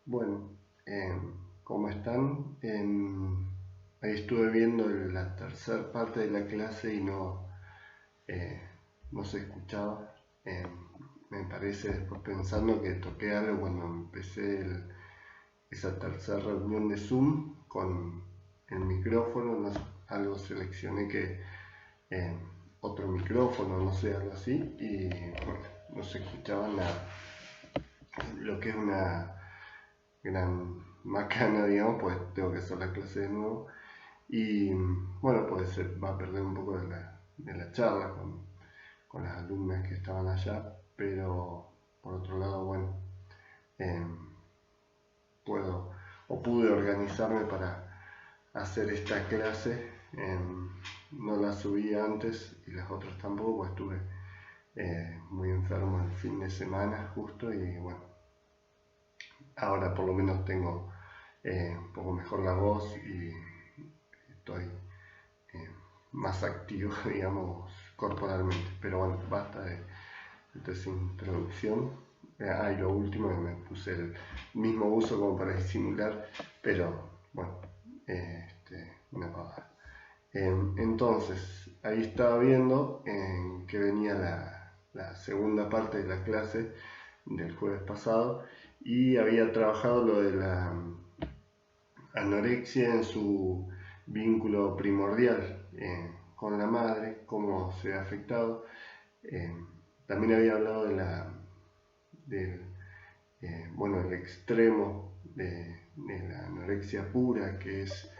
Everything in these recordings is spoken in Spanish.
Bueno, ¿cómo están? Ahí estuve viendo la tercera parte de la clase y eh, no se escuchaba. Me parece, después pensando que toqué algo cuando empecé esa tercera reunión de Zoom con el micrófono, algo seleccioné que eh, otro micrófono, no sé, algo así, y bueno, no se escuchaba nada. Lo que es una gran macana, digamos, pues tengo que hacer la clase de nuevo. Y bueno, pues se va a perder un poco de la charla con las alumnas que estaban allá, pero por otro lado, bueno, eh, puedo o pude organizarme para hacer esta clase. No la subí antes y las otras tampoco, pues estuve muy enfermo el fin de semana justo y bueno, ahora por lo menos tengo un poco mejor la voz y estoy eh, más activo, digamos, corporalmente. Pero bueno, basta de esa introducción. Y lo último, que me puse el mismo uso como para disimular, pero bueno, una pavada. Entonces, ahí estaba viendo que venía la segunda parte de la clase del jueves pasado y había trabajado lo de la anorexia en su vínculo primordial con la madre, cómo se ha afectado. Eh, También había hablado del bueno, el extremo de la anorexia pura, que es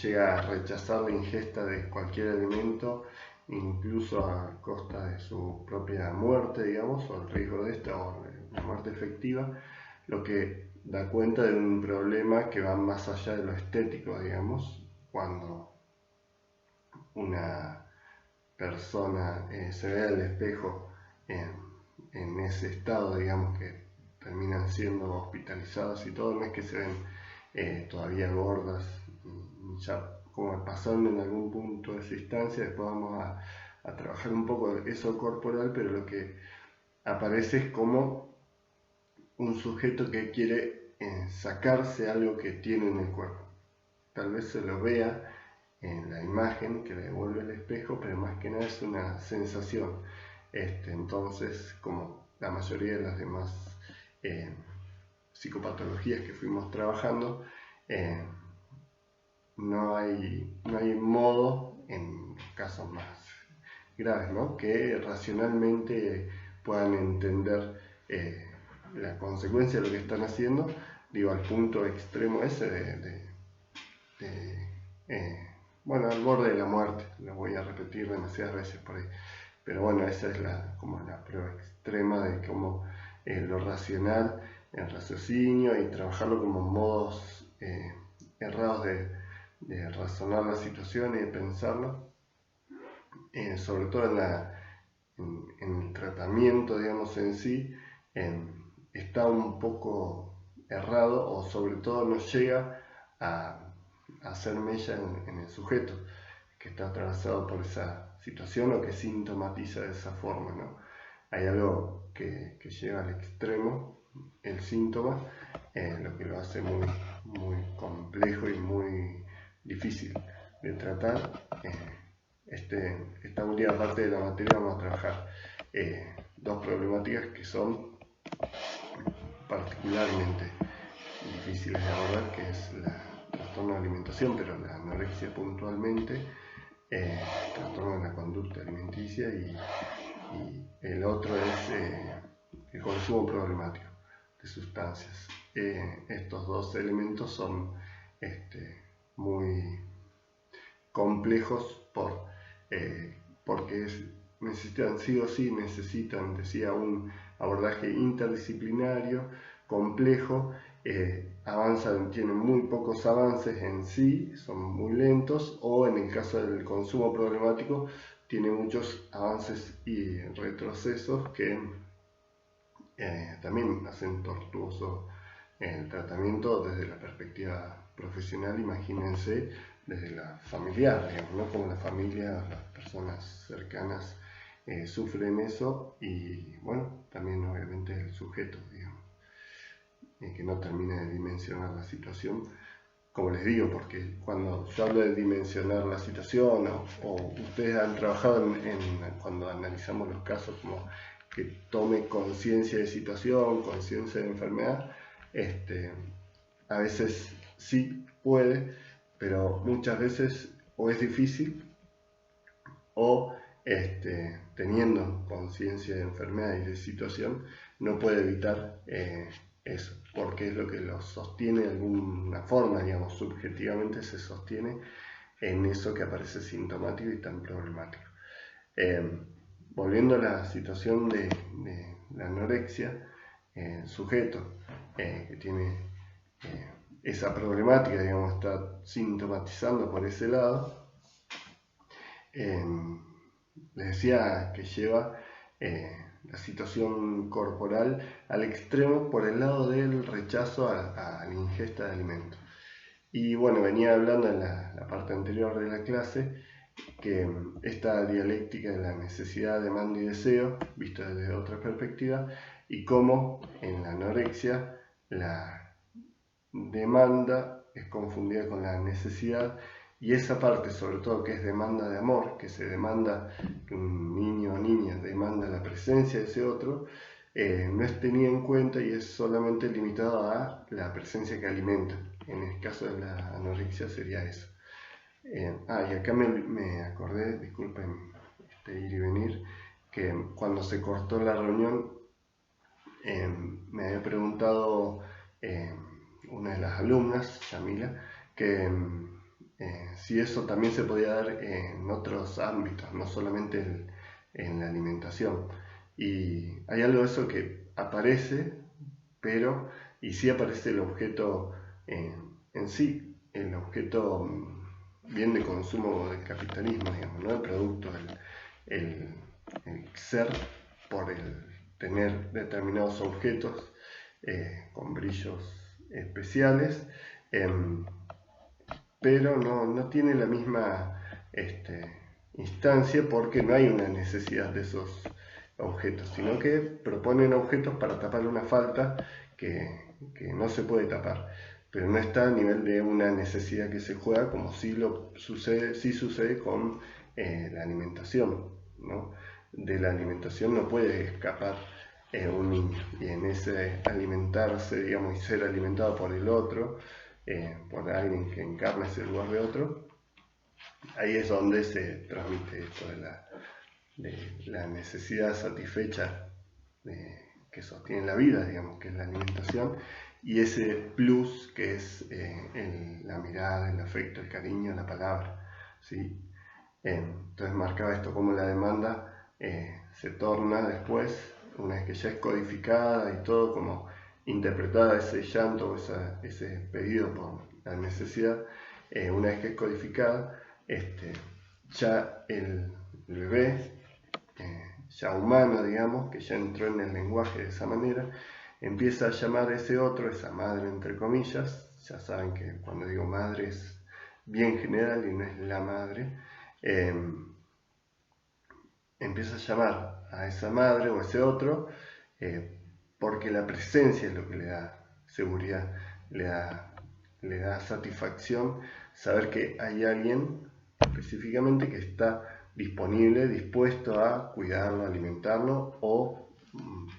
llega a rechazar la ingesta de cualquier alimento, incluso a costa de su propia muerte, digamos, o el riesgo de esta, o la muerte efectiva, lo que da cuenta de un problema que va más allá de lo estético, digamos, cuando una persona se ve al espejo en ese estado, digamos, que terminan siendo hospitalizados y todo, no es que se ven todavía gordas, ya como pasando en algún punto de esa instancia. Después vamos a trabajar un poco eso corporal, pero lo que aparece es como un sujeto que quiere sacarse algo que tiene en el cuerpo. Tal vez se lo vea en la imagen que le devuelve el espejo, pero más que nada es una sensación. Entonces, como la mayoría de las demás psicopatologías que fuimos trabajando, eh, no hay modo, en casos más graves, ¿no?, que racionalmente puedan entender la consecuencia de lo que están haciendo, digo, al punto extremo ese bueno, al borde de la muerte. Lo voy a repetir demasiadas veces por ahí, pero bueno, esa es como la prueba extrema de cómo lo racional, el raciocinio y trabajarlo como modos errados de razonar la situación y de pensarlo, sobre todo en el tratamiento, digamos, en sí, está un poco errado, o sobre todo no llega a hacer mella en el sujeto que está atravesado por esa situación o que sintomatiza de esa forma, ¿no? Hay algo que lleva al extremo el síntoma, lo que lo hace muy, muy complejo y muy difícil de tratar. Esta última parte de la materia vamos a trabajar dos problemáticas que son particularmente difíciles de abordar, que es el trastorno de alimentación, pero la anorexia puntualmente, trastorno de la conducta alimenticia, y el otro es el consumo problemático de sustancias. Estos dos elementos son muy complejos porque necesitan, sí o sí necesitan, decía, un abordaje interdisciplinario, complejo, tienen muy pocos avances en sí, son muy lentos, o en el caso del consumo problemático, tiene muchos avances y retrocesos que también hacen tortuoso el tratamiento desde la perspectiva profesional. Imagínense desde la familiar, digamos, ¿no? Como la familia, las personas cercanas sufren eso, y bueno, también obviamente el sujeto, digamos. que no termina de dimensionar la situación. Como les digo, porque cuando yo hablo de dimensionar la situación, o ustedes han trabajado cuando analizamos los casos, como que tome conciencia de situación, conciencia de enfermedad, a veces sí puede, pero muchas veces o es difícil, o teniendo conciencia de enfermedad y de situación, no puede evitar eso, porque es lo que lo sostiene de alguna forma, digamos, subjetivamente se sostiene en eso que aparece sintomático y tan problemático. Volviendo a la situación de la anorexia, el sujeto que tiene esa problemática, digamos, está sintomatizando por ese lado, les decía que lleva la situación corporal al extremo por el lado del rechazo a la ingesta de alimentos. Y bueno, venía hablando en la parte anterior de la clase que esta dialéctica de la necesidad, demanda y deseo, visto desde otra perspectiva, y cómo en la anorexia la demanda es confundida con la necesidad, y esa parte, sobre todo que es demanda de amor, que se demanda, que un niño o niña demanda la presencia de ese otro, no es tenida en cuenta y es solamente limitado a la presencia que alimenta. En el caso de la anorexia sería eso. Y acá me acordé, disculpen ir y venir, que cuando se cortó la reunión me había preguntado una de las alumnas, Yamila, que si eso también se podía dar en otros ámbitos, no solamente en la alimentación. Y hay algo de eso que aparece, pero, y sí aparece el objeto en sí, el objeto bien de consumo del capitalismo, digamos, ¿no? El producto, el ser por el tener determinados objetos con brillos especiales, pero no tiene la misma instancia porque no hay una necesidad de esos objetos, sino que proponen objetos para tapar una falta que no se puede tapar, pero no está a nivel de una necesidad que se juega como sí sucede con la alimentación, ¿no? De la alimentación no puede escapar un niño, y en ese alimentarse, digamos, y ser alimentado por el otro, por alguien que encarna ese lugar de otro, ahí es donde se transmite esto de la necesidad satisfecha que sostiene la vida, digamos, que es la alimentación, y ese plus que es la mirada, el afecto, el cariño, la palabra, ¿sí? Entonces marcaba esto como la demanda se torna después, una vez que ya es codificada y todo, como interpretada ese llanto, ese pedido por la necesidad, una vez que es codificada, ya el bebé, ya humano, digamos, que ya entró en el lenguaje de esa manera, empieza a llamar a ese otro, esa madre entre comillas. Ya saben que cuando digo madre es bien general y no es la madre. Empieza a llamar a esa madre o a ese otro porque la presencia es lo que le da seguridad, le da satisfacción saber que hay alguien específicamente que está disponible, dispuesto a cuidarlo, alimentarlo, o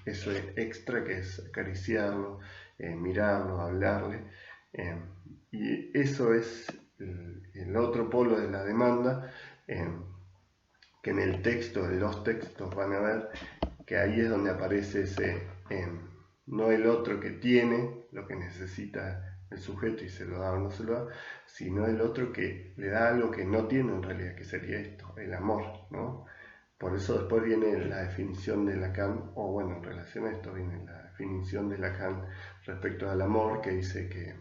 eso extra que es acariciarlo, mirarlo, hablarle. Y eso es el otro polo de la demanda, que en el texto, en los textos van a ver que ahí es donde aparece ese, no el otro que tiene lo que necesita el sujeto y se lo da o no se lo da, sino el otro que le da algo que no tiene en realidad, que sería esto, el amor, ¿no? Por eso después viene la definición de Lacan, o bueno, en relación a esto viene la definición de Lacan respecto al amor, que dice que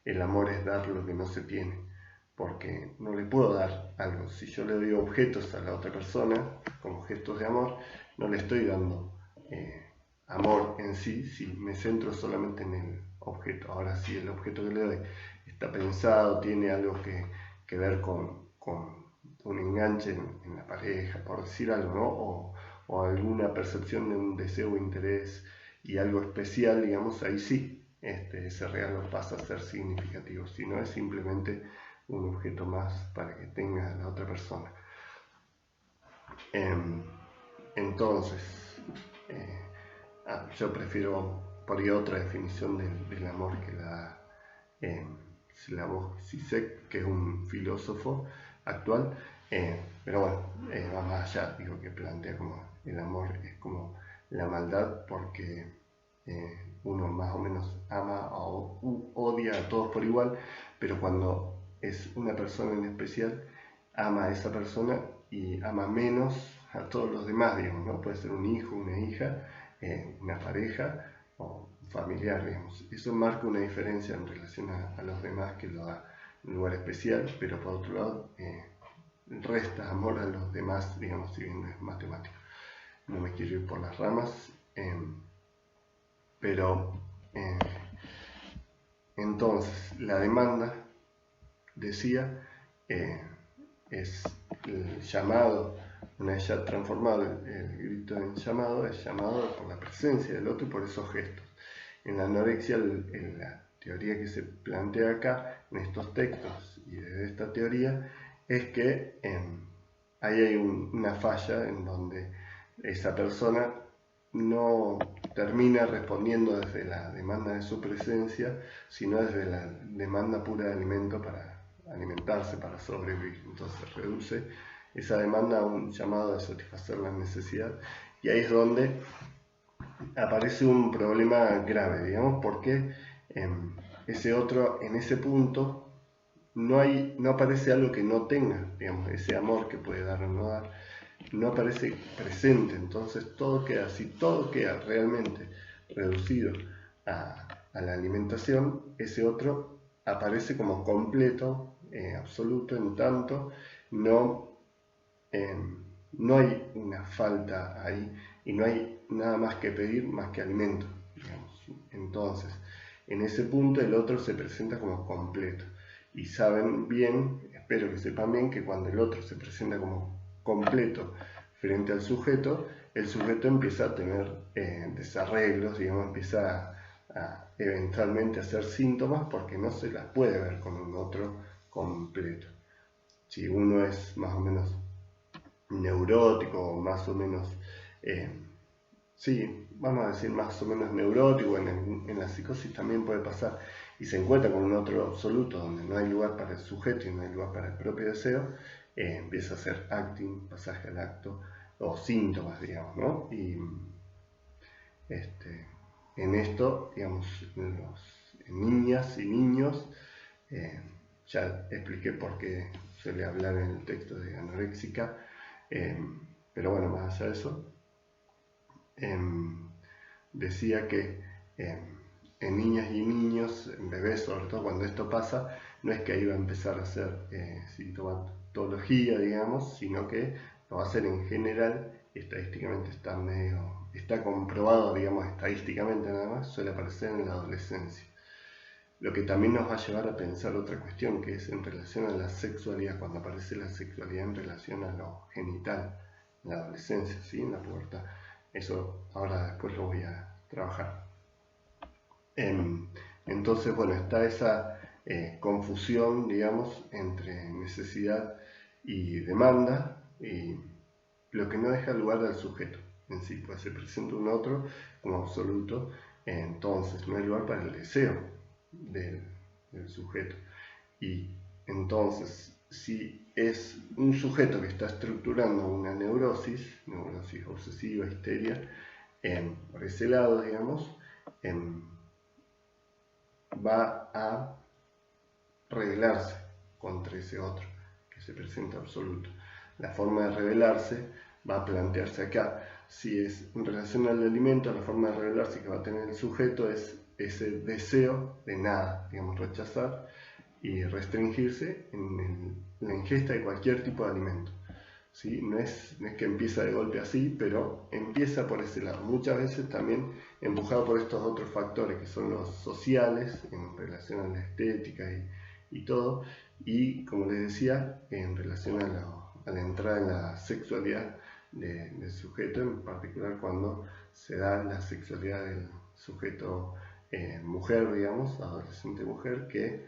el amor es dar lo que no se tiene, porque no le puedo dar algo. Si yo le doy objetos a la otra persona como gestos de amor, no le estoy dando amor en sí, si me centro solamente en el objeto. Ahora, si el objeto que le doy está pensado, tiene algo que ver con un enganche en la pareja, por decir algo, ¿no? O alguna percepción de un deseo o interés y algo especial, digamos, ahí sí ese regalo pasa a ser significativo, si no es simplemente un objeto más para que tenga la otra persona. Entonces, yo prefiero por ahí otra definición del amor que la da Slavoj Žižek, que es un filósofo actual, pero bueno, va más allá, digo, que plantea como el amor es como la maldad, porque uno más o menos ama o odia a todos por igual, pero cuando es una persona en especial, ama a esa persona y ama menos a todos los demás, digamos, ¿no? Puede ser un hijo, una hija, una pareja o un familiar, digamos. Eso marca una diferencia en relación a los demás, que lo da un lugar especial, pero por otro lado resta amor a los demás, digamos, si bien no es matemático. No me quiero ir por las ramas, pero entonces la demanda, decía, es el llamado, una vez ya transformado el grito en llamado, es llamado por la presencia del otro y por esos gestos. En la anorexia, en la teoría que se plantea acá, en estos textos y de esta teoría, es que ahí hay una falla en donde esa persona no termina respondiendo desde la demanda de su presencia, sino desde la demanda pura de alimento para alimentarse, para sobrevivir. Entonces reduce esa demanda a un llamado a satisfacer la necesidad, y ahí es donde aparece un problema grave, digamos, porque ese otro, en ese punto, no aparece algo que no tenga, digamos, ese amor que puede dar o no dar, no aparece presente. Entonces todo queda, si todo queda realmente reducido a la alimentación, ese otro aparece como completo, absoluto, en tanto no hay una falta ahí y no hay nada más que pedir más que alimento, digamos. Entonces, en ese punto el otro se presenta como completo. Y saben bien, espero que sepan bien, que cuando el otro se presenta como completo frente al sujeto, el sujeto empieza a tener desarreglos, digamos, empieza a eventualmente a hacer síntomas, porque no se las puede ver con un otro completo. Si uno es más o menos neurótico, más o menos, sí, vamos a decir más o menos neurótico, en la psicosis también puede pasar, y se encuentra con un otro absoluto donde no hay lugar para el sujeto y no hay lugar para el propio deseo, empieza a hacer acting, pasaje al acto, o síntomas, digamos, ¿no? Y en esto, digamos, en niñas y niños, ya expliqué por qué suele hablar en el texto de anoréxica, pero bueno, más allá de eso, decía que en niñas y niños, en bebés sobre todo, cuando esto pasa, no es que ahí va a empezar a hacer sintomatología, digamos, sino que lo va a hacer en general. Estadísticamente está comprobado, digamos, estadísticamente nada más, suele aparecer en la adolescencia. Lo que también nos va a llevar a pensar otra cuestión, que es en relación a la sexualidad, cuando aparece la sexualidad en relación a lo genital, en la adolescencia, ¿sí? En la pubertad. Eso ahora después lo voy a trabajar. Entonces, bueno, está esa confusión, digamos, entre necesidad y demanda, y lo que no deja lugar al sujeto en sí, pues se presenta un otro como absoluto, entonces no hay lugar para el deseo del sujeto. Y entonces, si es un sujeto que está estructurando una neurosis obsesiva, histeria, por ese lado, digamos, va a rebelarse contra ese otro que se presenta absoluto. La forma de rebelarse va a plantearse acá. Si es en relación al alimento, la forma de rebelarse que va a tener el sujeto es ese deseo de nada, digamos, rechazar y restringirse en la ingesta de cualquier tipo de alimento. ¿Sí? No es que empieza de golpe así, pero empieza por ese lado. Muchas veces también empujado por estos otros factores que son los sociales en relación a la estética y todo, y como les decía, en relación a la entrada en la sexualidad del sujeto, en particular cuando se da la sexualidad del sujeto mujer, digamos, adolescente mujer, que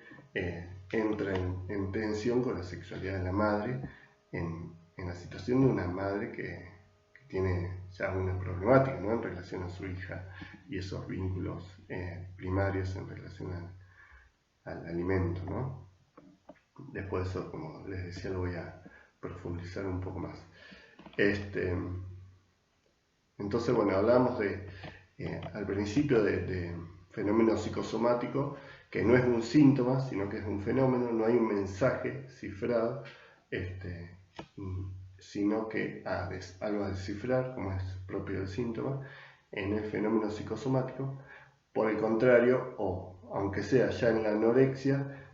entra en tensión con la sexualidad de la madre, en la situación de una madre que tiene ya una problemática, ¿no?, en relación a su hija y esos vínculos primarios en relación al alimento, ¿no? Después eso, como les decía, lo voy a profundizar un poco más. Entonces, bueno, hablamos al principio de fenómeno psicosomático, que no es un síntoma, sino que es un fenómeno, no hay un mensaje cifrado, sino que algo a descifrar, como es propio del síntoma, en el fenómeno psicosomático. Por el contrario, o aunque sea ya en la anorexia,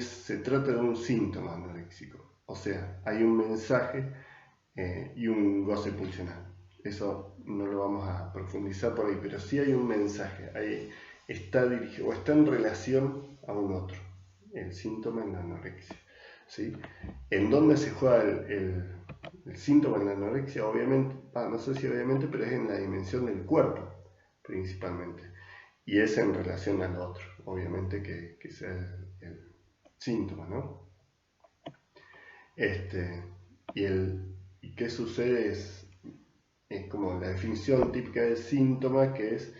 se trata de un síntoma anoréxico, o sea, hay un mensaje y un goce pulsional. Eso no lo vamos a profundizar por ahí, pero sí hay un mensaje, ahí está dirigido o está en relación a un otro, el síntoma en la anorexia, ¿sí? ¿En dónde se juega el síntoma en la anorexia? Obviamente, no sé si obviamente, pero es en la dimensión del cuerpo, principalmente, y es en relación al otro, obviamente que sea el síntoma, ¿no? ¿Y qué sucede? Es como la definición típica del síntoma, que es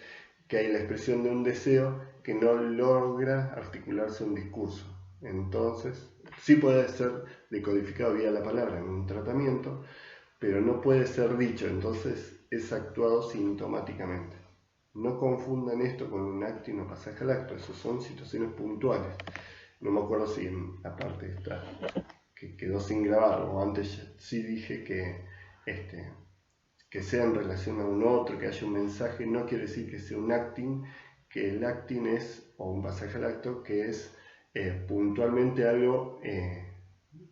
que hay la expresión de un deseo que no logra articularse un discurso. Entonces, sí puede ser decodificado vía la palabra en un tratamiento, pero no puede ser dicho, entonces es actuado sintomáticamente. No confundan esto con un acting o pasaje al acto, esos son situaciones puntuales. No me acuerdo si en la parte esta que quedó sin grabar, o antes sí dije que sea en relación a un otro, que haya un mensaje, no quiere decir que sea un acting, que el acting es, o un pasaje al acto, que es puntualmente algo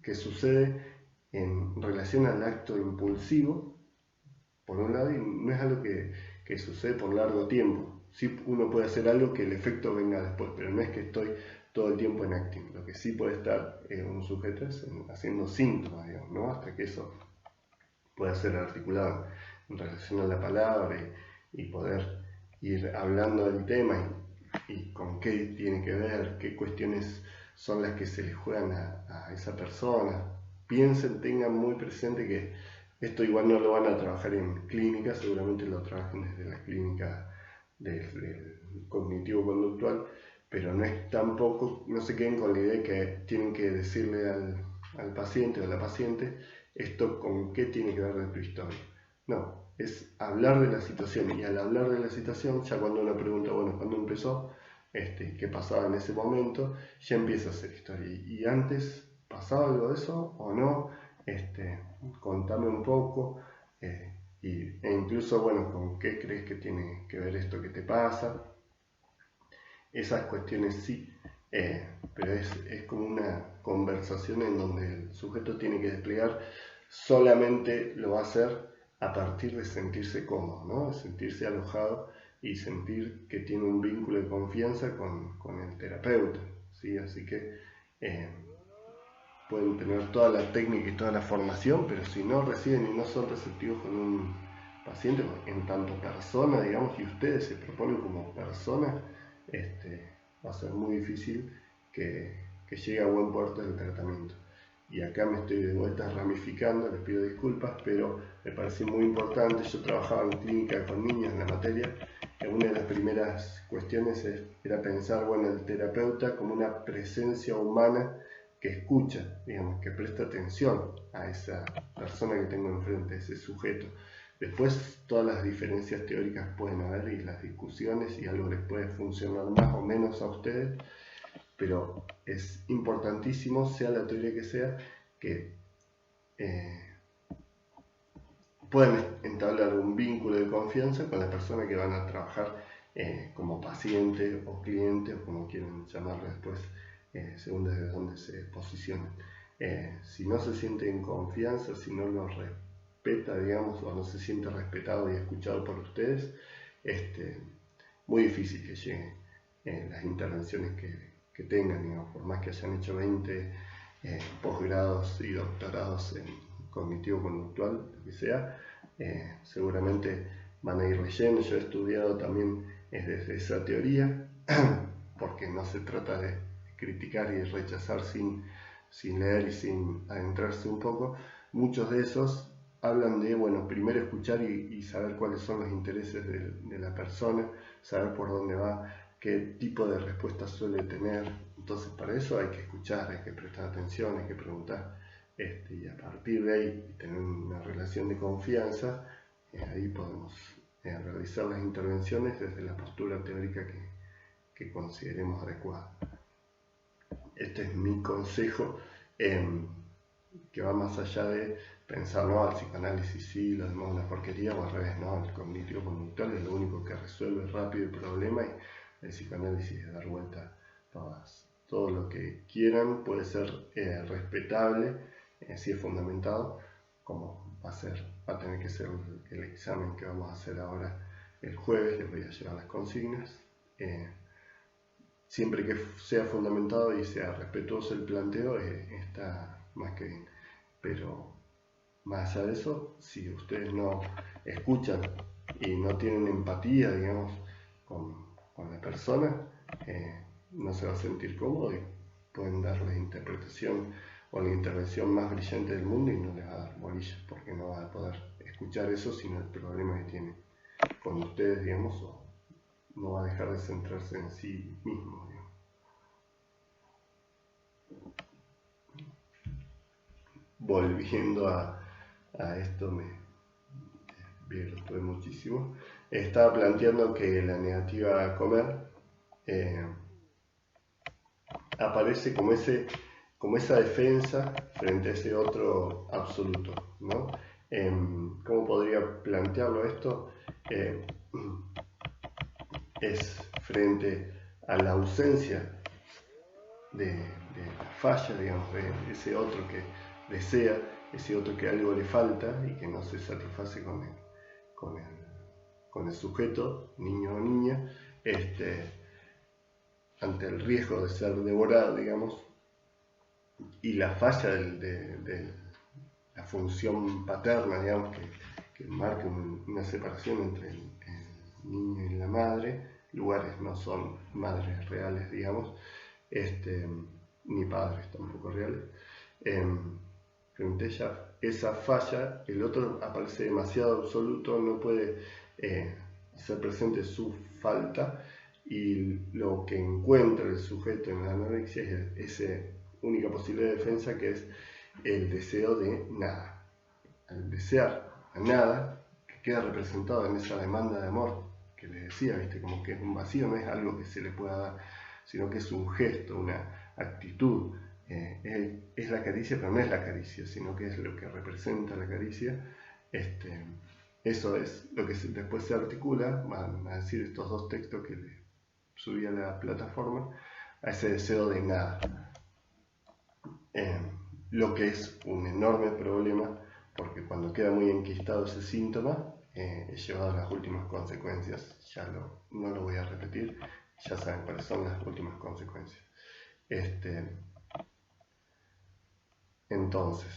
que sucede en relación al acto impulsivo, por un lado, y no es algo que sucede por largo tiempo. Sí, uno puede hacer algo que el efecto venga después, pero no es que estoy todo el tiempo en acting. Lo que sí puede estar un sujeto es haciendo síntomas, digamos, ¿no? Hasta que eso pueda ser articulado en relación a la palabra y poder ir hablando del tema y con qué tiene que ver, qué cuestiones son las que se le juegan a esa persona. Piensen, tengan muy presente que esto igual no lo van a trabajar en clínica, seguramente lo trabajan desde la clínica del cognitivo-conductual, pero no es tampoco, no se queden con la idea que tienen que decirle al paciente o a la paciente esto con qué tiene que ver de tu historia. No, es hablar de la situación, y al hablar de la situación, ya cuando uno pregunta, bueno, ¿cuándo empezó? ¿Qué pasaba en ese momento? Ya empieza a hacer historia. ¿Y antes pasaba algo de eso o no? Contame un poco, e incluso, bueno, ¿con qué crees que tiene que ver esto que te pasa? Esas cuestiones sí, pero es como una conversación en donde el sujeto tiene que desplegar, solamente lo va a hacer a partir de sentirse cómodo, ¿no? De sentirse alojado y sentir que tiene un vínculo de confianza con el terapeuta, ¿sí? Así que pueden tener toda la técnica y toda la formación, pero si no reciben y no son receptivos con un paciente, en tanto persona, digamos, y ustedes se proponen como persona, va a ser muy difícil que llegue a buen puerto el tratamiento. Y acá me estoy de vuelta ramificando, les pido disculpas, pero me parece muy importante. Yo trabajaba en clínica con niños en la materia, y una de las primeras cuestiones era pensar, bueno, el terapeuta como una presencia humana que escucha, digamos, que presta atención a esa persona que tengo enfrente, a ese sujeto. Después todas las diferencias teóricas pueden haber y las discusiones, y algo les puede funcionar más o menos a ustedes, pero es importantísimo, sea la teoría que sea, que puedan entablar un vínculo de confianza con la persona que van a trabajar como paciente o cliente, o como quieran llamarlo después, según desde dónde se posicionen. Si no se siente en confianza, si no lo respeta, digamos, o no se siente respetado y escuchado por ustedes, muy difícil que lleguen las intervenciones que tengan, digamos, por más que hayan hecho 20 posgrados y doctorados en cognitivo-conductual, lo que sea, seguramente van a ir leyendo. Yo he estudiado también es desde esa teoría, porque no se trata de criticar y rechazar sin leer y sin adentrarse un poco. Muchos de esos hablan de, bueno, primero escuchar y saber cuáles son los intereses de la persona, saber por dónde va, qué tipo de respuesta suele tener. Entonces, para eso hay que escuchar, hay que prestar atención, hay que preguntar, y a partir de ahí tener una relación de confianza. Ahí podemos realizar las intervenciones desde la postura teórica que consideremos adecuada. Este es mi consejo, que va más allá de pensar, no, el psicoanálisis sí, lo demás una porquería, o al revés, no, el cognitivo conductual es lo único que resuelve rápido el problema, y el psicoanálisis es dar vuelta todo lo que quieran, puede ser respetable, si es fundamentado, como va a tener que ser el examen que vamos a hacer ahora el jueves. Les voy a llevar las consignas. Siempre que sea fundamentado y sea respetuoso el planteo, está más que bien. Pero más allá de eso, si ustedes no escuchan y no tienen empatía, digamos, con la persona, no se va a sentir cómodo y pueden darle la interpretación o la intervención más brillante del mundo y no les va a dar bolillas, porque no va a poder escuchar eso, sino el problema que tiene con ustedes, digamos, o no va a dejar de centrarse en sí mismo, digamos. Volviendo a esto, me virtué muchísimo. Estaba planteando que la negativa a comer aparece como esa defensa frente a ese otro absoluto, ¿no? ¿Cómo podría plantearlo esto? Es frente a la ausencia de la falla, digamos, de ese otro que desea, ese otro que algo le falta y que no se satisface con el sujeto, niño o niña, ante el riesgo de ser devorado, digamos, y la falla de la función paterna, digamos, que marca una separación entre el niño y la madre. Lugares no son madres reales, digamos, ni padres tampoco reales. Frente a esa falla, el otro aparece demasiado absoluto, no puede hacer presente su falta, y lo que encuentra el sujeto en la anorexia es esa única posibilidad de defensa, que es el deseo de nada. Al desear a nada, que queda representado en esa demanda de amor que les decía, ¿viste? Como que es un vacío, no es algo que se le pueda dar, sino que es un gesto, una actitud. Es la caricia, pero no es la caricia, sino que es lo que representa la caricia. Eso es lo que después se articula, van a decir estos dos textos que le subí a la plataforma, a ese deseo de nada. Lo que es un enorme problema, porque cuando queda muy enquistado ese síntoma, es llevado a las últimas consecuencias. No lo voy a repetir, ya saben cuáles son las últimas consecuencias. Entonces,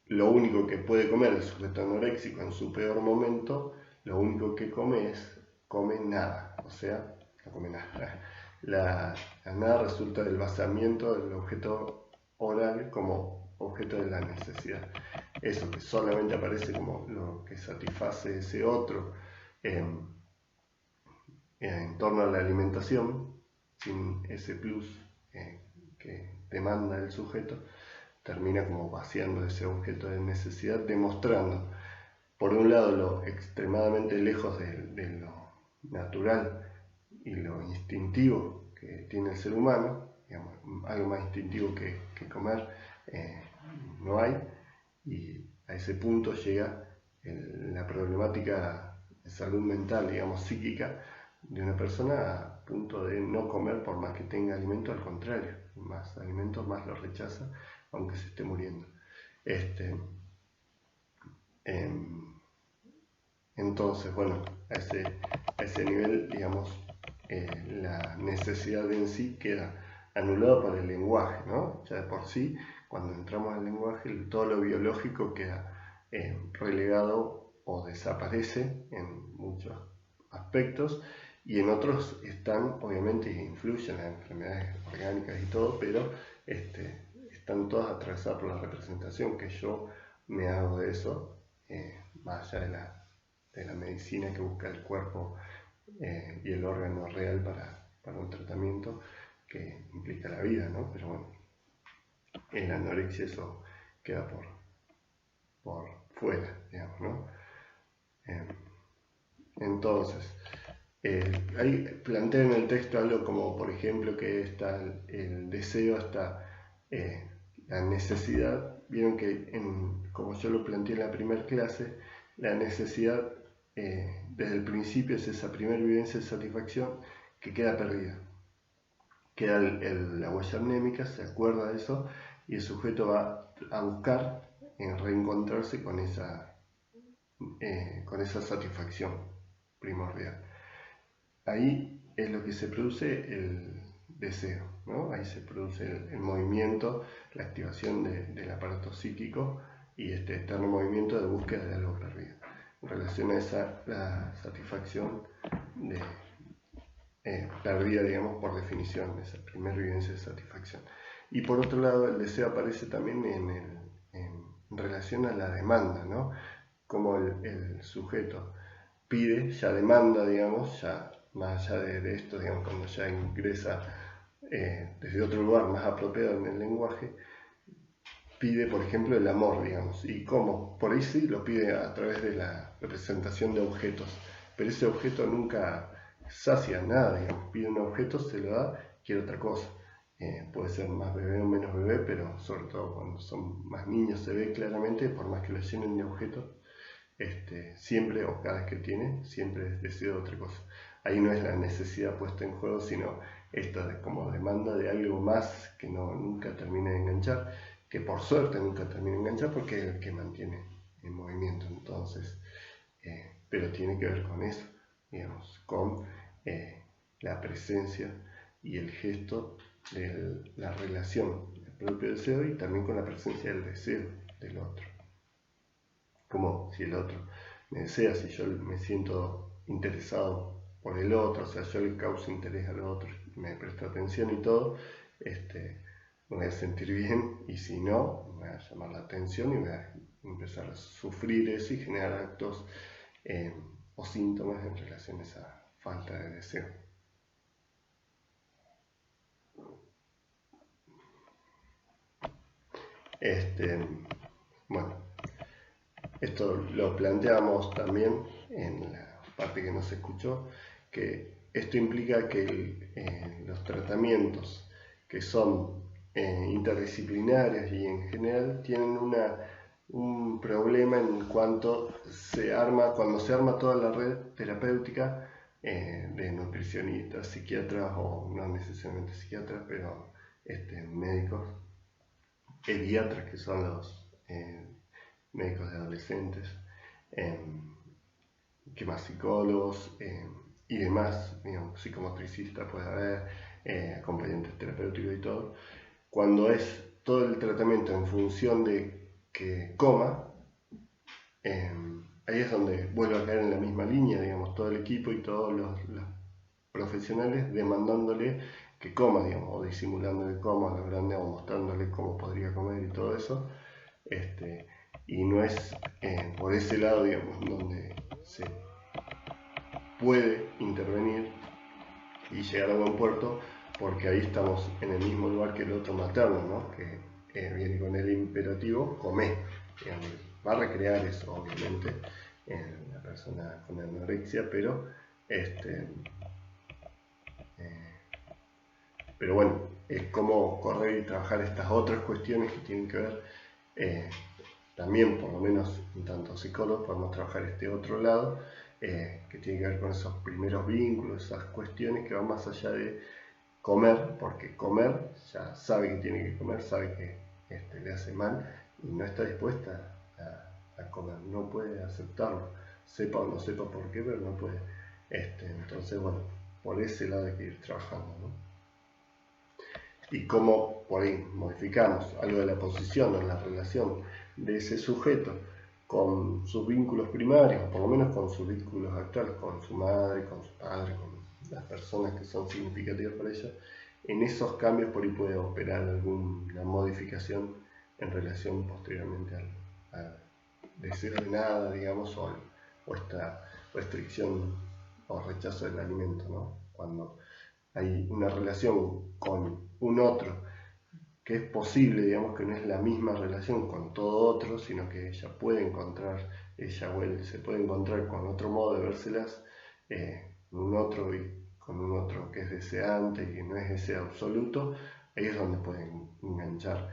lo único que puede comer el sujeto anoréxico en su peor momento, lo único que come nada, o sea, no come nada. La nada resulta del vaciamiento del objeto oral como objeto de la necesidad. Eso que solamente aparece como lo que satisface ese otro en torno a la alimentación, sin ese plus que demanda el sujeto, termina como vaciando ese objeto de necesidad, demostrando, por un lado, lo extremadamente lejos de lo natural y lo instintivo que tiene el ser humano. Digamos, algo más instintivo que comer no hay, y a ese punto llega la problemática de salud mental, digamos, psíquica de una persona, a punto de no comer por más que tenga alimento. Al contrario, más alimento más lo rechaza, aunque se esté muriendo. Entonces, bueno, a ese nivel, digamos, la necesidad en sí queda anulada por el lenguaje, ¿no? Ya de por sí, cuando entramos al lenguaje, todo lo biológico queda relegado o desaparece en muchos aspectos, y en otros están, obviamente, influyen las enfermedades orgánicas y todo, pero están todas atravesadas por la representación que yo me hago de eso, más allá de la medicina que busca el cuerpo y el órgano real para un tratamiento que implica la vida, ¿no? Pero bueno, en la anorexia eso queda por fuera, digamos, ¿no? Entonces, ahí plantea en el texto algo como, por ejemplo, que está el deseo hasta la necesidad. Vieron que, como yo lo planteé en la primera clase, la necesidad desde el principio es esa primera vivencia de satisfacción que queda perdida. Queda la huella mnémica, se acuerda de eso, y el sujeto va a buscar reencontrarse con esa satisfacción primordial. Ahí es lo que se produce el deseo, ¿no? Ahí se produce el movimiento, la activación del aparato psíquico y este eterno movimiento de búsqueda de algo perdido. En relación a la satisfacción perdida, digamos, por definición, esa primera vivencia de satisfacción. Y por otro lado, el deseo aparece también en relación a la demanda, ¿no? Como el sujeto pide, ya demanda, digamos, ya más allá de esto, digamos, cuando ya ingresa desde otro lugar más apropiado en el lenguaje, pide, por ejemplo, el amor, digamos. ¿Y cómo? Por ahí sí lo pide a través de la representación de objetos, pero ese objeto nunca sacia nada, digamos. Pide un objeto, se lo da, quiere otra cosa. Puede ser más bebé o menos bebé, pero sobre todo cuando son más niños se ve claramente, por más que lo llenen de objetos, siempre o cada vez que tiene, siempre desea otra cosa. Ahí no es la necesidad puesta en juego, sino esta como demanda de algo más que nunca termina de enganchar, que por suerte nunca termina de enganchar porque es el que mantiene en movimiento. Entonces, pero tiene que ver con eso, digamos, con la presencia y el gesto de la relación del propio deseo y también con la presencia del deseo del otro. Como si el otro me desea, si yo me siento interesado por el otro, o sea, yo le causo interés al otro, me presto atención y todo, me voy a sentir bien, y si no, me va a llamar la atención y voy a empezar a sufrir eso y generar actos o síntomas en relación a esa falta de deseo. Bueno, esto lo planteamos también en la parte que no se escuchó, que esto implica que los tratamientos que son interdisciplinarios y en general tienen un problema en cuanto cuando se arma toda la red terapéutica de nutricionistas, psiquiatras o no necesariamente psiquiatras, pero médicos, pediatras, que son los médicos de adolescentes, que más psicólogos y demás, digamos, psicomotricistas puede haber, acompañantes terapéuticos y todo. Cuando es todo el tratamiento en función de que coma, ahí es donde vuelve a caer en la misma línea, digamos, todo el equipo y todos los profesionales demandándole que coma, digamos, o disimulándole coma, logrando o mostrándole cómo podría comer y todo eso. Y no es por ese lado, digamos, donde se puede intervenir y llegar a buen puerto, porque ahí estamos en el mismo lugar que el otro materno, ¿no? Que viene con el imperativo, come. Digamos, va a recrear eso, obviamente, en la persona con anorexia, pero bueno, es como correr y trabajar estas otras cuestiones que tienen que ver, también por lo menos en tanto psicólogos podemos trabajar este otro lado, que tiene que ver con esos primeros vínculos, esas cuestiones que van más allá de comer, porque comer ya sabe que tiene que comer, sabe que le hace mal y no está dispuesta a comer, no puede aceptarlo, sepa o no sepa por qué, pero no puede. Entonces, bueno, por ese lado hay que ir trabajando, ¿no? Y cómo por ahí modificamos algo de la posición o la relación de ese sujeto con sus vínculos primarios, o por lo menos con sus vínculos actuales, con su madre, con su padre, con las personas que son significativas para ella, en esos cambios por ahí puede operar alguna modificación en relación posteriormente al deseo de nada, digamos, o esta restricción o rechazo del alimento, ¿no? Cuando hay una relación con un otro que es posible, digamos, que no es la misma relación con todo otro, sino que ella puede encontrar, ella o él se puede encontrar con otro modo de vérselas, un otro y con un otro que es deseante y que no es ese absoluto, ahí es donde pueden enganchar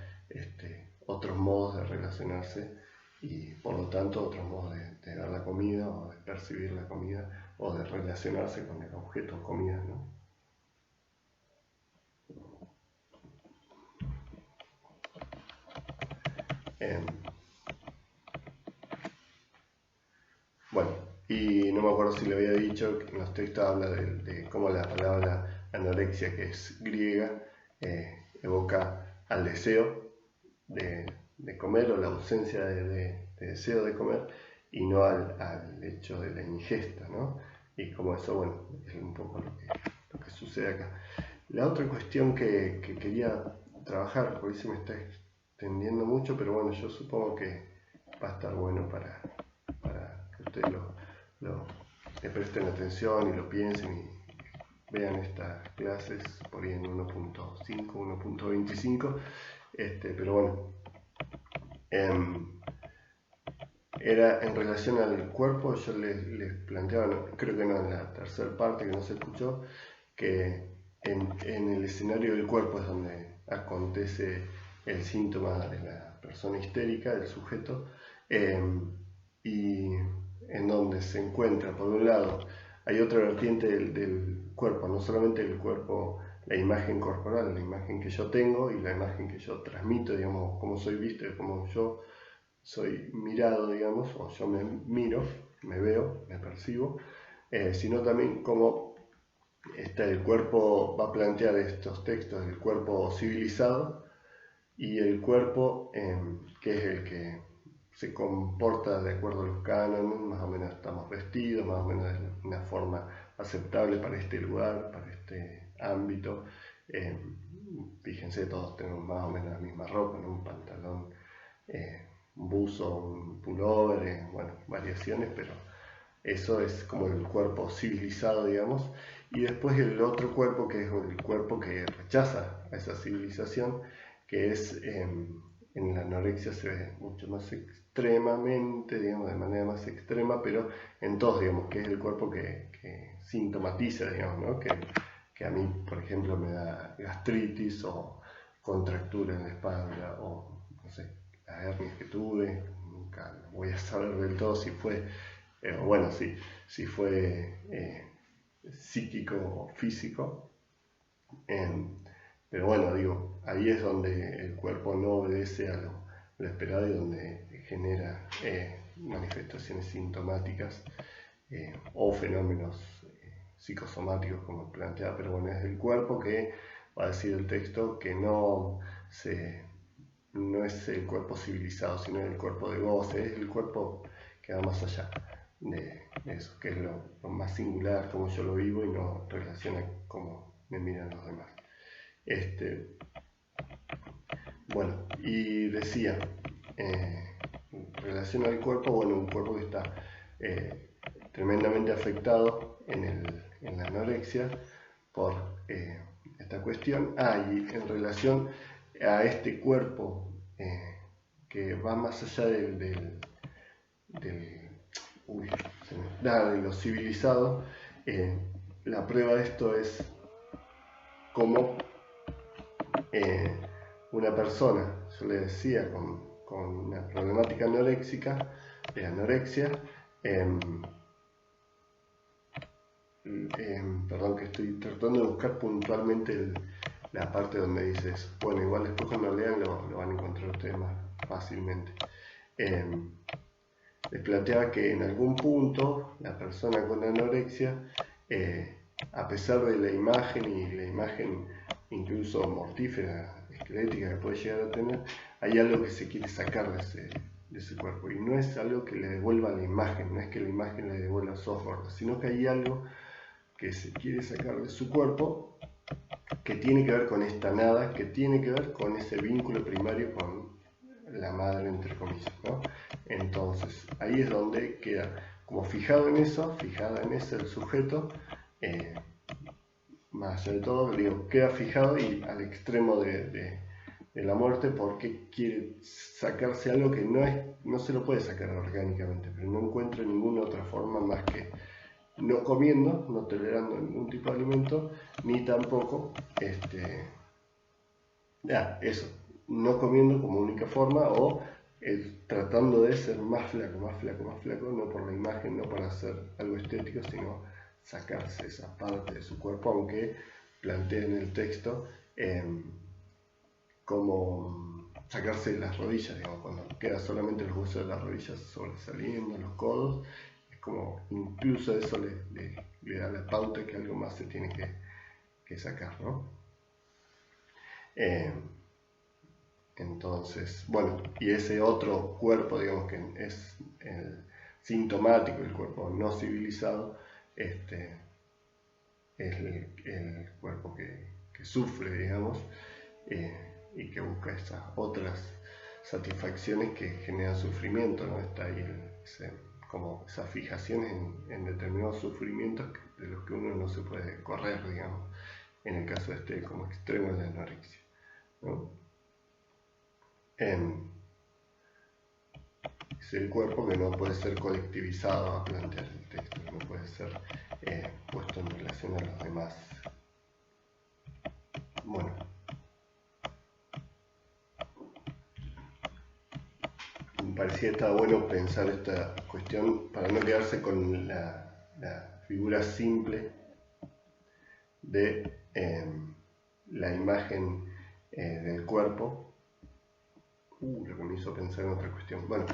otros modos de relacionarse y por lo tanto otros modos de dar la comida o de percibir la comida o de relacionarse con el objeto comida, ¿no? Bueno, y no me acuerdo si le había dicho que en los textos habla de cómo la palabra anorexia, que es griega, evoca al deseo de comer o la ausencia de deseo de comer y no al hecho de la ingesta, ¿no? Y como eso, bueno, es un poco lo que sucede acá. La otra cuestión que quería trabajar, porque se me está extendiendo mucho, pero bueno, yo supongo que va a estar bueno para que ustedes le presten atención y lo piensen y vean estas clases por ahí en 1.5, 1.25, pero bueno, era en relación al cuerpo. Yo les planteaba, creo que no, en la tercera parte que no se escuchó, que en el escenario del cuerpo es donde acontece el síntoma de la persona histérica, del sujeto, y en donde se encuentra, por un lado, hay otra vertiente del cuerpo, no solamente el cuerpo, la imagen corporal, la imagen que yo tengo y la imagen que yo transmito, digamos, cómo soy visto, cómo yo soy mirado, digamos, o yo me miro, me veo, me percibo, sino también cómo el cuerpo va a plantear estos textos, el cuerpo civilizado y el cuerpo que es el que se comporta de acuerdo a los cánones, más o menos estamos vestidos, más o menos de una forma aceptable para este lugar, para este ámbito. Fíjense, todos tenemos más o menos la misma ropa, ¿no? Un pantalón, un buzo, un pullover, bueno, variaciones, pero eso es como el cuerpo civilizado, digamos. Y después el otro cuerpo, que es el cuerpo que rechaza a esa civilización, que es en la anorexia se ve mucho más extremadamente, digamos, de manera más extrema, pero en todos, digamos, que es el cuerpo que sintomatiza, digamos, ¿no? Que a mí, por ejemplo, me da gastritis o contractura en la espalda o, no sé, las hernias que tuve, nunca voy a saber del todo si fue, bueno, si fue psíquico o físico, pero bueno, digo, ahí es donde el cuerpo no obedece a lo esperado y donde genera manifestaciones sintomáticas o fenómenos psicosomáticos como planteaba, pero bueno, es el cuerpo que va a decir el texto que no es el cuerpo civilizado, sino el cuerpo de goce, es el cuerpo que va más allá de eso, que es lo más singular, como yo lo vivo y no relaciona cómo me miran los demás. Bueno, y decía, en relación al cuerpo, bueno, un cuerpo que está tremendamente afectado en la anorexia por esta cuestión. Y en relación a este cuerpo que va más allá de lo civilizado, la prueba de esto es cómo una persona, yo le decía, con una problemática anoréxica, de anorexia, perdón, que estoy tratando de buscar puntualmente la parte donde dice eso. Bueno, igual después cuando lean lo van a encontrar ustedes más fácilmente. Les planteaba que en algún punto la persona con anorexia, a pesar de la imagen y la imagen incluso mortífera, esquelética que puede llegar a tener, hay algo que se quiere sacar de ese cuerpo, y no es algo que le devuelva la imagen, no es que la imagen le devuelva software, sino que hay algo que se quiere sacar de su cuerpo que tiene que ver con esta nada, que tiene que ver con ese vínculo primario con la madre, entre comillas, ¿no? Entonces ahí es donde queda como fijado en eso, fijada en ese el sujeto, más allá de todo, digo, queda fijado y al extremo de la muerte, porque quiere sacarse algo que no se lo puede sacar orgánicamente, pero no encuentra ninguna otra forma más que no comiendo, no tolerando ningún tipo de alimento, ni tampoco eso, no comiendo como única forma, o tratando de ser más flaco, más flaco, más flaco, no por la imagen, no para hacer algo estético, sino sacarse esa parte de su cuerpo, aunque plantea en el texto como sacarse las rodillas, digamos, cuando queda solamente los huesos de las rodillas sobresaliendo, los codos, es como incluso eso le da la pauta que algo más se tiene que sacar, ¿no? Entonces, bueno, y ese otro cuerpo, digamos, que es el sintomático, el cuerpo no civilizado, es el cuerpo que sufre, digamos, y que busca esas otras satisfacciones que generan sufrimiento, ¿no? Está ahí como esas fijaciones en determinados sufrimientos de los que uno no se puede correr, digamos, en el caso como extremo de la anorexia, ¿no? Es el cuerpo que no puede ser colectivizado a plantear el texto, no puede ser puesto en relación a los demás. Bueno, me parecía que estaba bueno pensar esta cuestión para no quedarse con la figura simple de la imagen del cuerpo. Lo que me hizo pensar en otra cuestión. Bueno,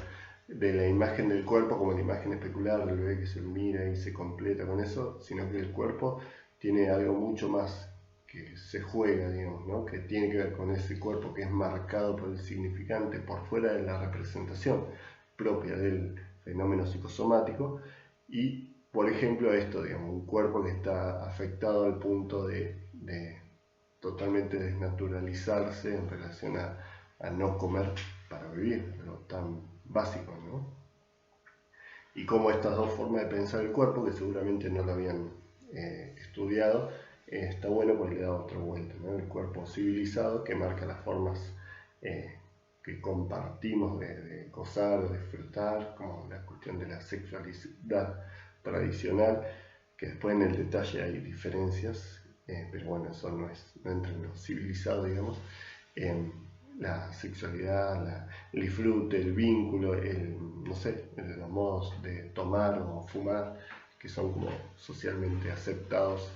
de la imagen del cuerpo como la imagen especular del bebé que se mira y se completa con eso, sino que el cuerpo tiene algo mucho más que se juega, digamos, ¿no? Que tiene que ver con ese cuerpo que es marcado por el significante, por fuera de la representación propia del fenómeno psicosomático, y, por ejemplo, esto, digamos, un cuerpo que está afectado al punto de totalmente desnaturalizarse en relación a no comer para vivir, algo tan básico, ¿no? Y cómo estas dos formas de pensar el cuerpo, que seguramente no lo habían estudiado, está bueno porque le da otra vuelta, ¿no? El cuerpo civilizado que marca las formas que compartimos de gozar o disfrutar, como la cuestión de la sexualidad tradicional, que después en el detalle hay diferencias, pero bueno, eso no entra en lo civilizado, digamos. La sexualidad, el disfrute, el vínculo, no sé, los modos de tomar o fumar, que son como socialmente aceptados,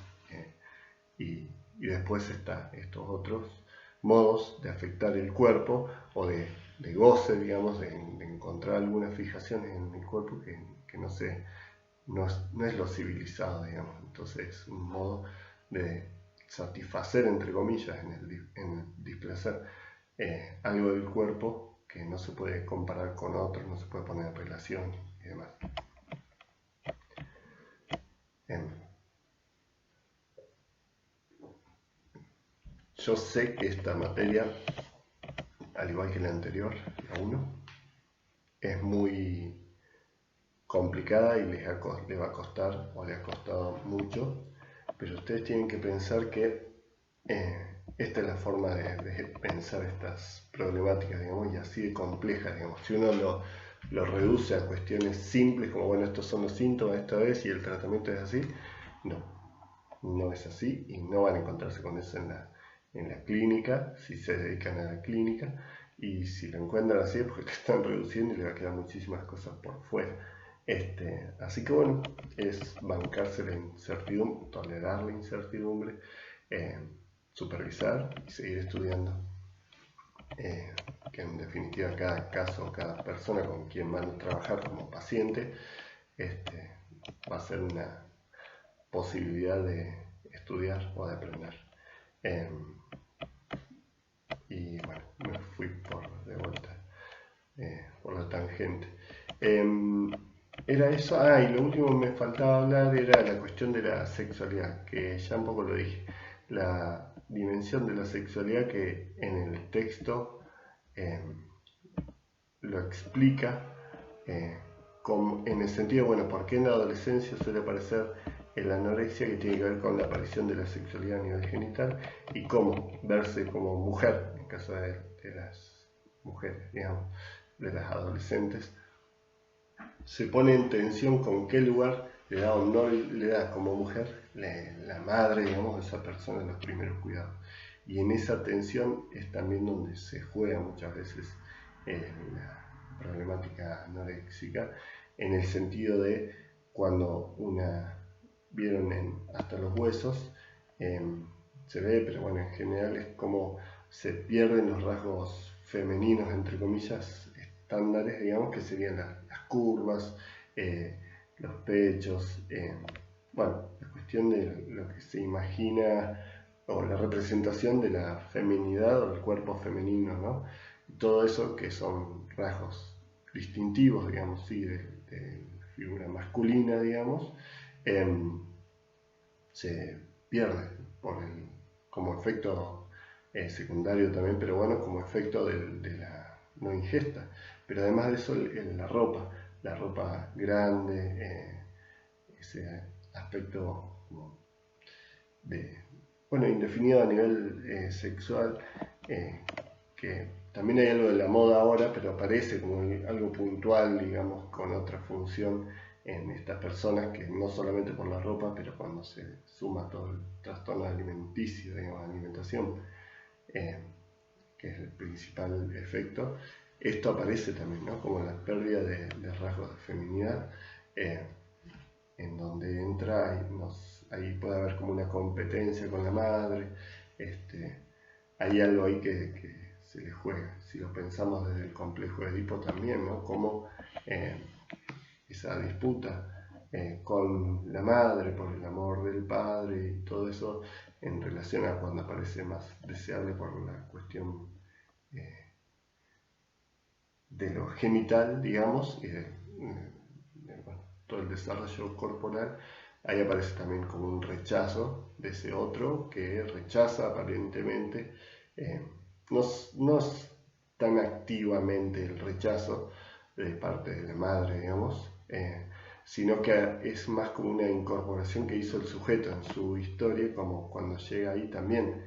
y después está estos otros modos de afectar el cuerpo o de goce, digamos, de encontrar algunas fijaciones en el cuerpo que no es lo civilizado, digamos. Entonces es un modo de satisfacer, entre comillas, en el displacer algo del cuerpo que no se puede comparar con otros, no se puede poner en relación y demás. Yo sé que esta materia, al igual que la anterior, la 1, es muy complicada y le va a costar, o le ha costado mucho, pero ustedes tienen que pensar que esta es la forma de pensar estas problemáticas, digamos, y así de complejas, digamos. Si uno lo reduce a cuestiones simples, como, bueno, estos son los síntomas esta vez y el tratamiento es así, no es así, y no van a encontrarse con eso en la clínica, si se dedican a la clínica, y si lo encuentran así es porque están reduciendo y le va a quedar muchísimas cosas por fuera. Así que bueno, es bancarse la incertidumbre, tolerar la incertidumbre, supervisar y seguir estudiando, que en definitiva cada caso, cada persona con quien van a trabajar como paciente va a ser una posibilidad de estudiar o de aprender. Y bueno, me fui de vuelta por la tangente. emergente. Era eso, y lo último que me faltaba hablar era la cuestión de la sexualidad, que ya un poco lo dije, la dimensión de la sexualidad que en el texto lo explica en el sentido, bueno, ¿por qué en la adolescencia suele aparecer la anorexia, que tiene que ver con la aparición de la sexualidad a nivel genital y cómo verse como mujer, en caso de las mujeres, digamos, de las adolescentes, se pone en tensión con qué lugar le da o no le da como mujer la madre, digamos, de esa persona en los primeros cuidados. Y en esa tensión es también donde se juega muchas veces la problemática anoréxica, en el sentido de cuando vieron hasta los huesos, se ve, pero bueno, en general es como se pierden los rasgos femeninos, entre comillas, estándares, digamos, que serían las curvas, los pechos, bueno, la cuestión de lo que se imagina o la representación de la feminidad o el cuerpo femenino, ¿no? Todo eso que son rasgos distintivos, digamos, sí, de figura masculina, digamos, se pierde como efecto secundario también, pero bueno, como efecto de la no ingesta. Pero además de eso, la ropa grande, ese aspecto bueno, indefinido a nivel sexual, que también hay algo de la moda ahora, pero aparece como algo puntual, digamos, con otra función en estas personas, que no solamente por la ropa, pero cuando se suma todo el trastorno alimenticio, digamos, alimentación, que es el principal efecto, esto aparece también, ¿no? Como la pérdida de rasgos de feminidad, en donde entra ahí puede haber como una competencia con la madre, hay algo ahí que se le juega. Si lo pensamos desde el complejo de Edipo también, ¿no? Como esa disputa con la madre por el amor del padre y todo eso en relación a cuando parece más deseable por la cuestión de lo genital, digamos, y bueno, todo el desarrollo corporal. Ahí aparece también como un rechazo de ese otro que rechaza aparentemente, no es tan activamente el rechazo de parte de la madre, digamos, sino que es más como una incorporación que hizo el sujeto en su historia, como cuando llega ahí también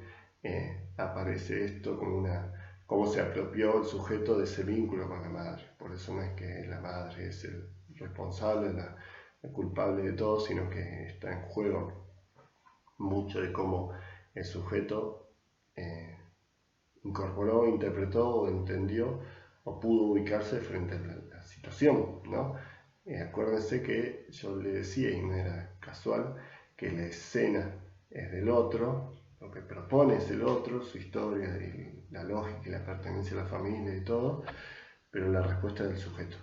aparece esto como cómo se apropió el sujeto de ese vínculo con la madre. Por eso no es que la madre es el responsable, la culpable de todo, sino que está en juego mucho de cómo el sujeto incorporó, interpretó o entendió o pudo ubicarse frente a la situación, ¿no? Acuérdense que yo le decía, y no era casual, que la escena es del otro, lo que propone es el otro, su historia y la lógica y la pertenencia a la familia y todo, pero la respuesta es del sujeto.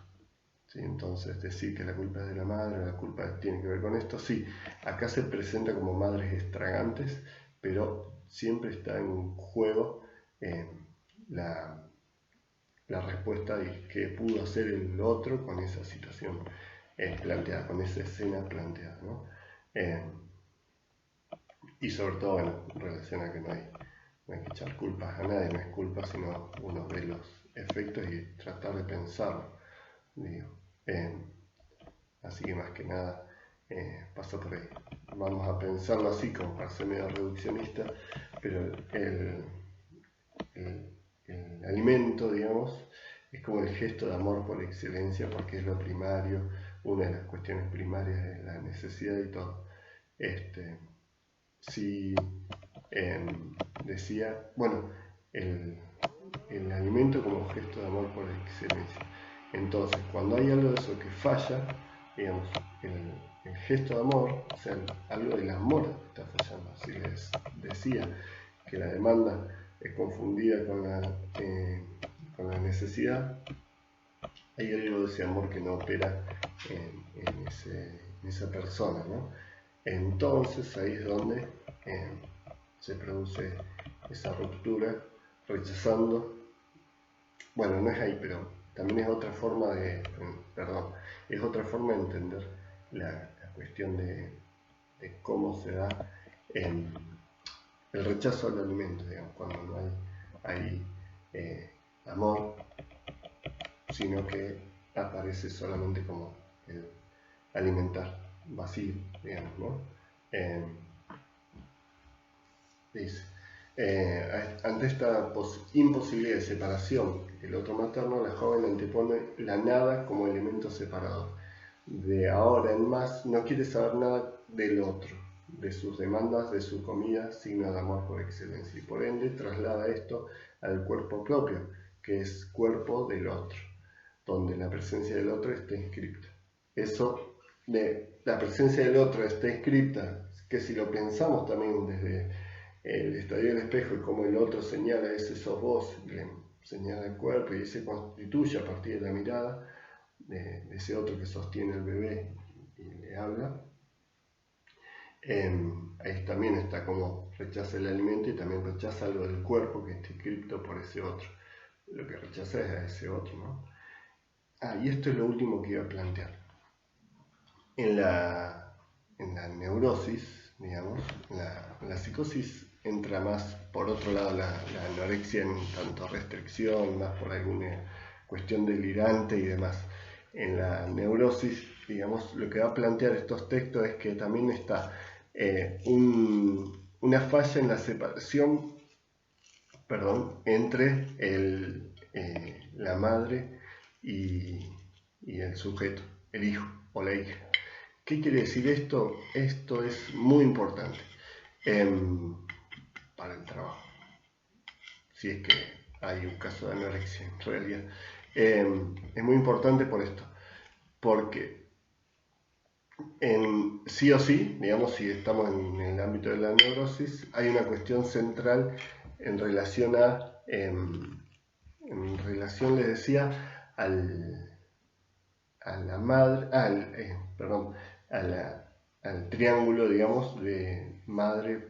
¿Sí? Entonces decir que la culpa es de la madre, la culpa tiene que ver con esto, sí, acá se presenta como madres estragantes, pero siempre está en juego la respuesta de qué pudo hacer el otro con esa situación planteada, con esa escena planteada, ¿no? Y sobre todo, bueno, en relación a que no hay que echar culpas a nadie, no es culpa, sino uno ve los efectos y tratar de pensarlo, digo. Así que más que nada pasa por ahí. Vamos a pensarlo así, como para ser medio reduccionista, pero el alimento, digamos, es como el gesto de amor por excelencia, porque es lo primario, una de las cuestiones primarias de la necesidad y todo. Si decía, bueno, el alimento como gesto de amor por excelencia. Entonces, cuando hay algo de eso que falla, digamos, el gesto de amor, o sea, algo del amor está fallando. Si les decía que la demanda es confundida con la necesidad, hay algo de ese amor que no opera en esa persona, ¿no? Entonces ahí es donde se produce esa ruptura, rechazando, bueno, no es ahí, pero también es otra forma de, es otra forma de entender la cuestión de cómo se da el rechazo al alimento, digamos, cuando no hay amor, sino que aparece solamente como el alimentar, vacío, digamos, ¿no? Dice, ante esta imposibilidad de separación del otro materno, la joven antepone la nada como elemento separado. De ahora en más no quiere saber nada del otro, de sus demandas, de su comida, signo de amor por excelencia, y por ende traslada esto al cuerpo propio, que es cuerpo del otro, donde la presencia del otro está inscripta. Eso de la presencia del otro está inscripta, que si lo pensamos también desde el estadio del espejo y como el otro señala, ese sos vos, le señala el cuerpo y se constituye a partir de la mirada de ese otro que sostiene el bebé y le habla. Ahí también está como rechaza el alimento y también rechaza lo del cuerpo que está inscrito por ese otro. Lo que rechaza es a ese otro, ¿no? Y esto es lo último que iba a plantear. En la neurosis, digamos, la psicosis entra más por otro lado la anorexia en tanto restricción, más por alguna cuestión delirante y demás. En la neurosis, digamos, lo que va a plantear estos textos es que también está una falla en la separación, entre la madre y el sujeto, el hijo o la hija. ¿Qué quiere decir esto? Esto es muy importante para el trabajo, si es que hay un caso de anorexia en realidad. Es muy importante por esto, porque sí o sí, digamos, si estamos en el ámbito de la neurosis, hay una cuestión central en relación a, les decía, a la madre, al triángulo, digamos, de madre,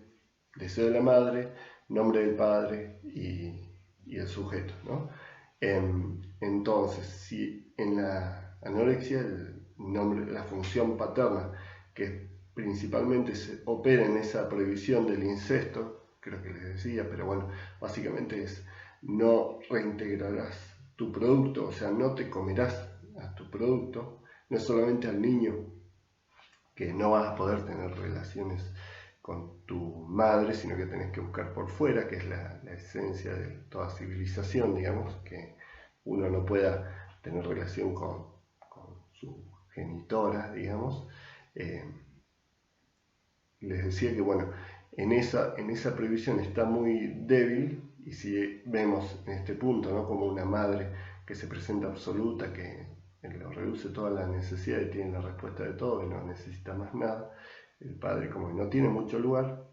deseo de la madre, nombre del padre y el sujeto, ¿no? Entonces, si en la anorexia la función paterna, que principalmente se opera en esa prohibición del incesto, creo que les decía, pero bueno, básicamente es no reintegrarás tu producto, o sea, no te comerás a tu producto, no solamente al niño, que no vas a poder tener relaciones con tu madre, sino que tenés que buscar por fuera, que es la esencia de toda civilización, digamos, que uno no pueda tener relación con su genitora, digamos. Les decía que, bueno, en esa prohibición está muy débil, y si vemos en este punto, ¿no?, como una madre que se presenta absoluta, que lo reduce toda la necesidad y tiene la respuesta de todo y no necesita más nada, el padre como que no tiene mucho lugar.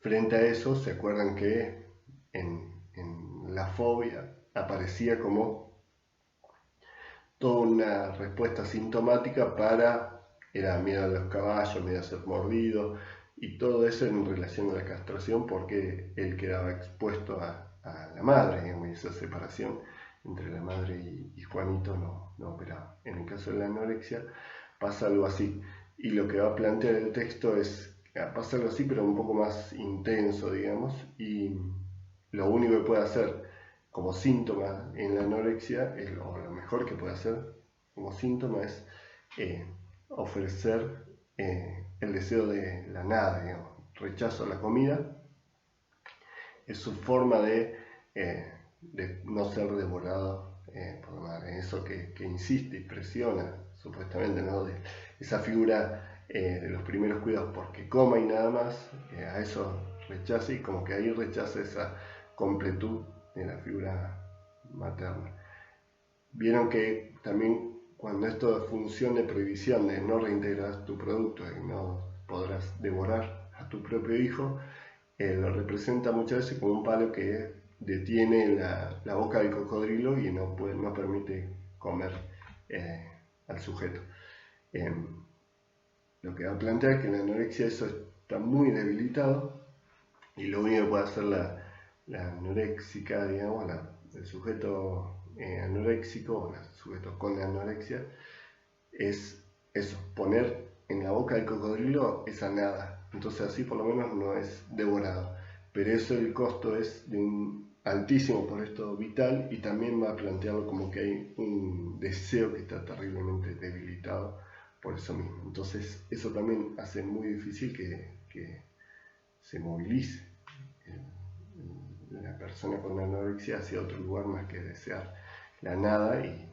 Frente a eso, se acuerdan que en la fobia aparecía como toda una respuesta sintomática era miedo a los caballos, miedo a ser mordido, y todo eso en relación a la castración, porque él quedaba expuesto a la madre, digamos, y esa separación entre la madre y Juanito no operaba. En el caso de la anorexia pasa algo así, y lo que va a plantear el texto pasa algo así, pero un poco más intenso, digamos, y lo único que puede hacer como síntoma en la anorexia, o lo mejor que puede hacer como síntoma es ofrecer el deseo de la nada, digamos, rechazo a la comida, es su forma de no ser devorado por la madre, eso que insiste y presiona supuestamente, ¿no?, de esa figura de los primeros cuidados, porque coma y nada más, a eso rechaza, y como que ahí rechaza esa completud de la figura materna. Vieron que también cuando esto de función de prohibición, de no reintegrar tu producto y no podrás devorar a tu propio hijo, lo representa muchas veces como un palo que detiene la boca del cocodrilo y no permite comer al sujeto. Lo que va a plantear que en la anorexia eso está muy debilitado, y lo único que puede hacer la anoréxica, digamos, el sujeto anoréxico, o sujeto con anorexia, es eso, poner en la boca del cocodrilo esa nada. Entonces así por lo menos no es devorado. Pero eso el costo es de un altísimo por esto vital, y también va a plantearlo como que hay un deseo que está terriblemente debilitado por eso mismo. Entonces eso también hace muy difícil que se movilice la persona con anorexia hacia otro lugar más que desear la nada. Y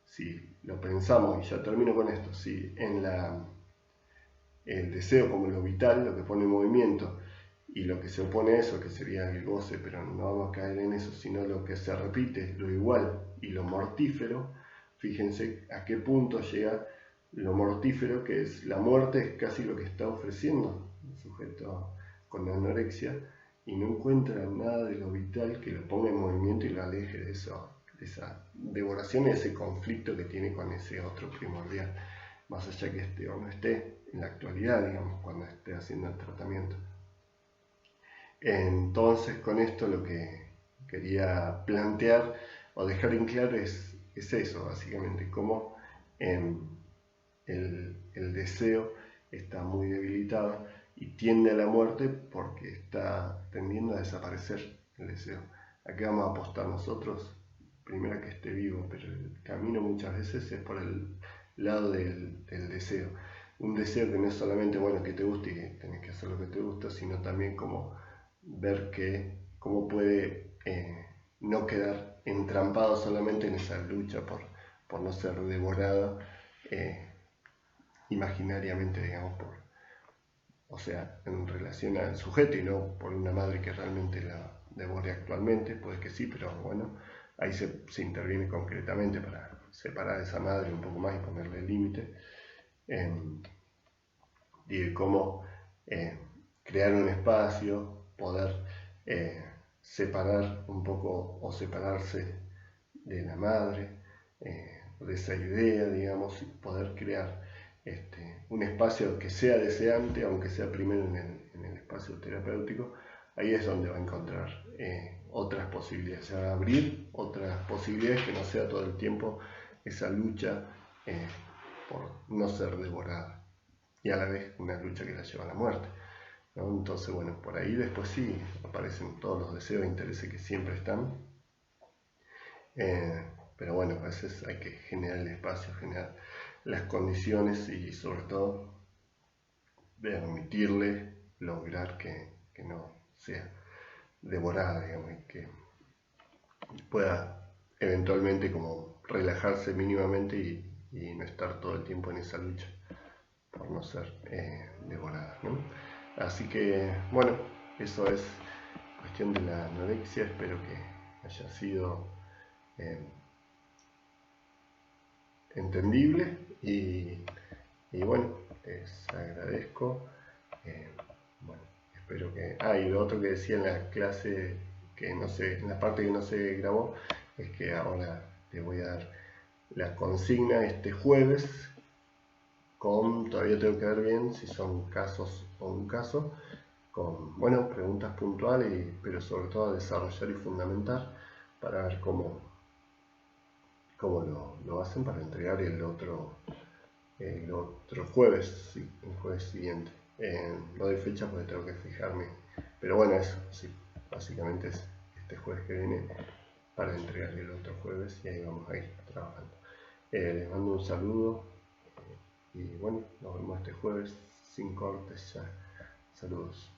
si lo pensamos, y ya termino con esto, si en el deseo como lo vital, lo que pone en movimiento, y lo que se opone a eso, que sería el goce, pero no vamos a caer en eso, sino lo que se repite, lo igual y lo mortífero, fíjense a qué punto llega lo mortífero, que es la muerte, es casi lo que está ofreciendo el sujeto con anorexia, y no encuentra nada de lo vital que lo ponga en movimiento y lo aleje de eso, de esa devoración, de ese conflicto que tiene con ese otro primordial, más allá que esté o no esté en la actualidad, digamos, cuando esté haciendo el tratamiento. Entonces, con esto lo que quería plantear o dejar en claro es eso, básicamente, cómo el deseo está muy debilitado y tiende a la muerte porque está tendiendo a desaparecer el deseo. ¿A qué vamos a apostar nosotros? Primero, que esté vivo, pero el camino muchas veces es por el lado del deseo. Un deseo que no es solamente, bueno, que te guste y que tenés que hacer lo que te gusta, sino también como ver cómo puede no quedar entrampado solamente en esa lucha por no ser devorado imaginariamente, digamos, o sea, en relación al sujeto y no por una madre que realmente la devore actualmente. Puede que sí, pero bueno, ahí se interviene concretamente para separar a esa madre un poco más y ponerle límite. De cómo crear un espacio, poder separar un poco o separarse de la madre, de esa idea, digamos, y poder crear un espacio que sea deseante, aunque sea primero en el espacio terapéutico. Ahí es donde va a encontrar otras posibilidades, se va a abrir otras posibilidades, que no sea todo el tiempo esa lucha por no ser devorada, y a la vez una lucha que la lleva a la muerte, ¿no? Entonces, bueno, por ahí después sí aparecen todos los deseos e intereses que siempre están, pero bueno, a veces hay que generar el espacio, generar las condiciones y sobre todo permitirle lograr que no sea devorada, digamos, y que pueda eventualmente como relajarse mínimamente y no estar todo el tiempo en esa lucha por no ser devorada, ¿no? Así que, bueno, eso es cuestión de la anorexia. Espero que haya sido entendible y bueno, les agradezco. Bueno, espero que... y lo otro que decía en la clase, que no sé, en la parte que no se grabó, es que ahora les voy a dar la consigna este jueves, todavía tengo que ver bien si son casos o un caso, con, bueno, preguntas puntuales, pero sobre todo a desarrollar y fundamentar para ver cómo lo hacen para entregar el otro jueves, sí, el jueves siguiente. No doy fecha porque tengo que fijarme, pero bueno, eso, sí, básicamente es este jueves que viene para entregar el otro jueves, y ahí vamos a ir trabajando. Les mando un saludo y bueno, nos vemos este jueves sin cortes ya. Saludos.